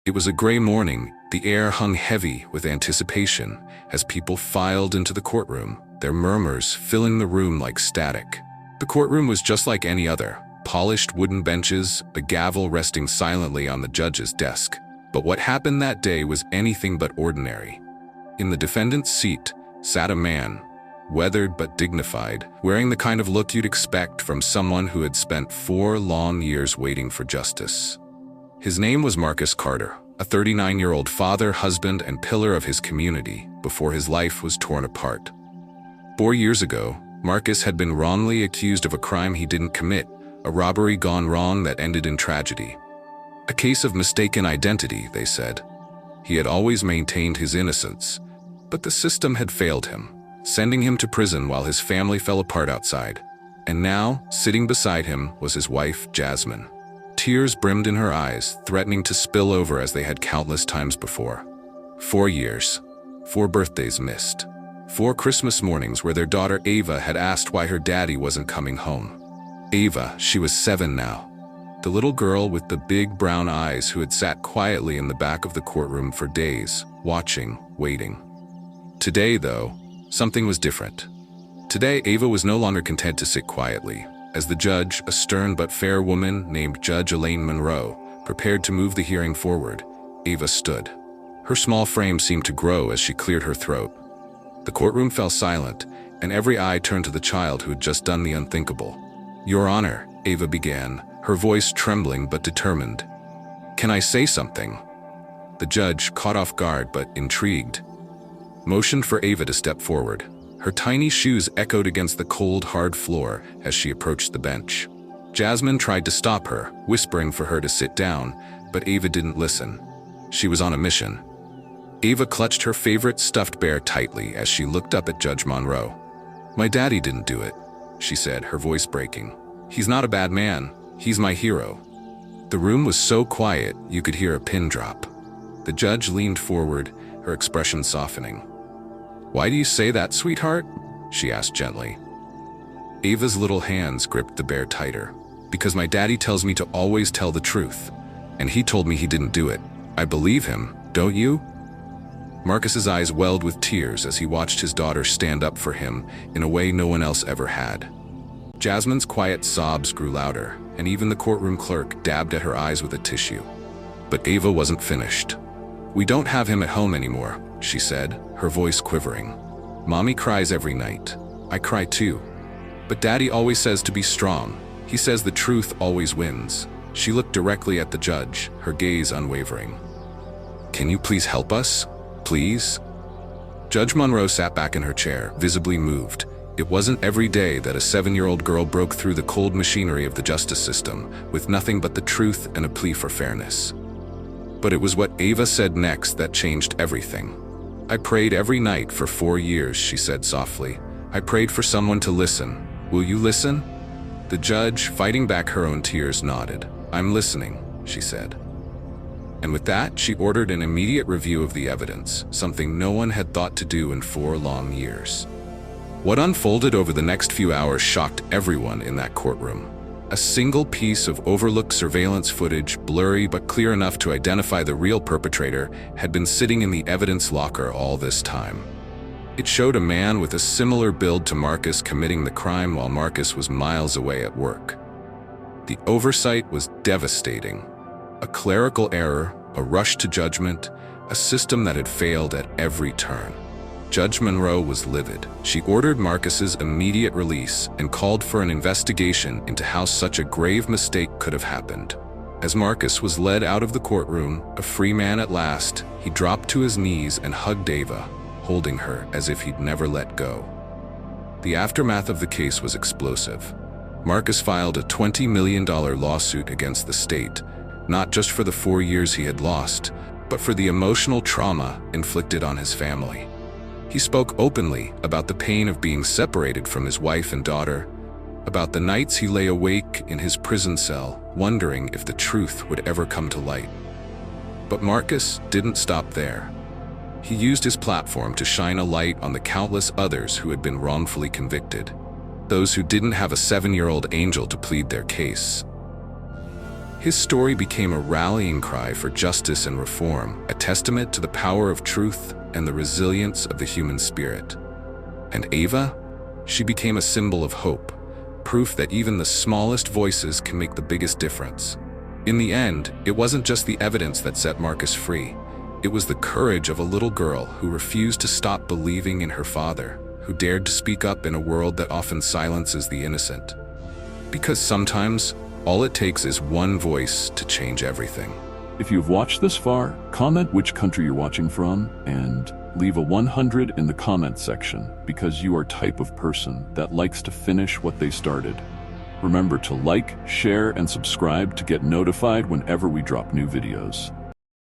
It was a gray morning, the air hung heavy with anticipation as people filed into the courtroom, their murmurs filling the room like static. The courtroom was just like any other, polished wooden benches, a gavel resting silently on the judge's desk. But what happened that day was anything but ordinary. In the defendant's seat sat a man, weathered but dignified, wearing the kind of look you'd expect from someone who had spent 4 long years waiting for justice. His name was Marcus Carter, a 39-year-old father, husband, and pillar of his community before his life was torn apart. 4 years ago, Marcus had been wrongly accused of a crime he didn't commit, a robbery gone wrong that ended in tragedy. A case of mistaken identity, they said. He had always maintained his innocence, but the system had failed him, sending him to prison while his family fell apart outside. And now, sitting beside him was his wife, Jasmine. Tears brimmed in her eyes, threatening to spill over as they had countless times before. 4 years, 4 birthdays missed, 4 Christmas mornings where their daughter Ava had asked why her daddy wasn't coming home. Ava, she was 7 now, the little girl with the big brown eyes who had sat quietly in the back of the courtroom for days, watching, waiting. Today, though, something was different. Today, Ava was no longer content to sit quietly. As the judge, a stern but fair woman named Judge Elaine Monroe, prepared to move the hearing forward, Ava stood. Her small frame seemed to grow as she cleared her throat. The courtroom fell silent, and every eye turned to the child who had just done the unthinkable. "Your Honor," Ava began, her voice trembling but determined. "Can I say something?" The judge, caught off guard but intrigued, motioned for Ava to step forward. Her tiny shoes echoed against the cold, hard floor as she approached the bench. Jasmine tried to stop her, whispering for her to sit down, but Ava didn't listen. She was on a mission. Ava clutched her favorite stuffed bear tightly as she looked up at Judge Monroe. "My daddy didn't do it," she said, her voice breaking. "He's not a bad man. He's my hero." The room was so quiet you could hear a pin drop. The judge leaned forward, her expression softening. "Why do you say that, sweetheart?" she asked gently. Ava's little hands gripped the bear tighter. "Because my daddy tells me to always tell the truth, and he told me he didn't do it. I believe him, don't you?" Marcus's eyes welled with tears as he watched his daughter stand up for him in a way no one else ever had. Jasmine's quiet sobs grew louder, and even the courtroom clerk dabbed at her eyes with a tissue. But Ava wasn't finished. "We don't have him at home anymore," she said, her voice quivering. "Mommy cries every night. I cry too. But Daddy always says to be strong. He says the truth always wins." She looked directly at the judge, her gaze unwavering. "Can you please help us? Please?" Judge Monroe sat back in her chair, visibly moved. It wasn't every day that a 7-year-old girl broke through the cold machinery of the justice system with nothing but the truth and a plea for fairness. But it was what Ava said next that changed everything. "I prayed every night for 4 years," she said softly. "I prayed for someone to listen. Will you listen?" The judge, fighting back her own tears, nodded. "I'm listening," she said. And with that, she ordered an immediate review of the evidence, something no one had thought to do in 4 long years. What unfolded over the next few hours shocked everyone in that courtroom. A single piece of overlooked surveillance footage, blurry but clear enough to identify the real perpetrator, had been sitting in the evidence locker all this time. It showed a man with a similar build to Marcus committing the crime while Marcus was miles away at work. The oversight was devastating. A clerical error, a rush to judgment, a system that had failed at every turn. Judge Monroe was livid. She ordered Marcus's immediate release and called for an investigation into how such a grave mistake could have happened. As Marcus was led out of the courtroom, a free man at last, he dropped to his knees and hugged Ava, holding her as if he'd never let go. The aftermath of the case was explosive. Marcus filed a $20 million lawsuit against the state, not just for the 4 years he had lost, but for the emotional trauma inflicted on his family. He spoke openly about the pain of being separated from his wife and daughter, about the nights he lay awake in his prison cell, wondering if the truth would ever come to light. But Marcus didn't stop there. He used his platform to shine a light on the countless others who had been wrongfully convicted, those who didn't have a 7-year-old angel to plead their case. His story became a rallying cry for justice and reform, a testament to the power of truth and the resilience of the human spirit. And Ava? She became a symbol of hope, proof that even the smallest voices can make the biggest difference. In the end, it wasn't just the evidence that set Marcus free. It was the courage of a little girl who refused to stop believing in her father, who dared to speak up in a world that often silences the innocent. Because sometimes, all it takes is one voice to change everything. If you've watched this far, comment which country you're watching from and leave a 100 in the comment section, because you are type of person that likes to finish what they started. Remember to like, share, and subscribe to get notified whenever we drop new videos.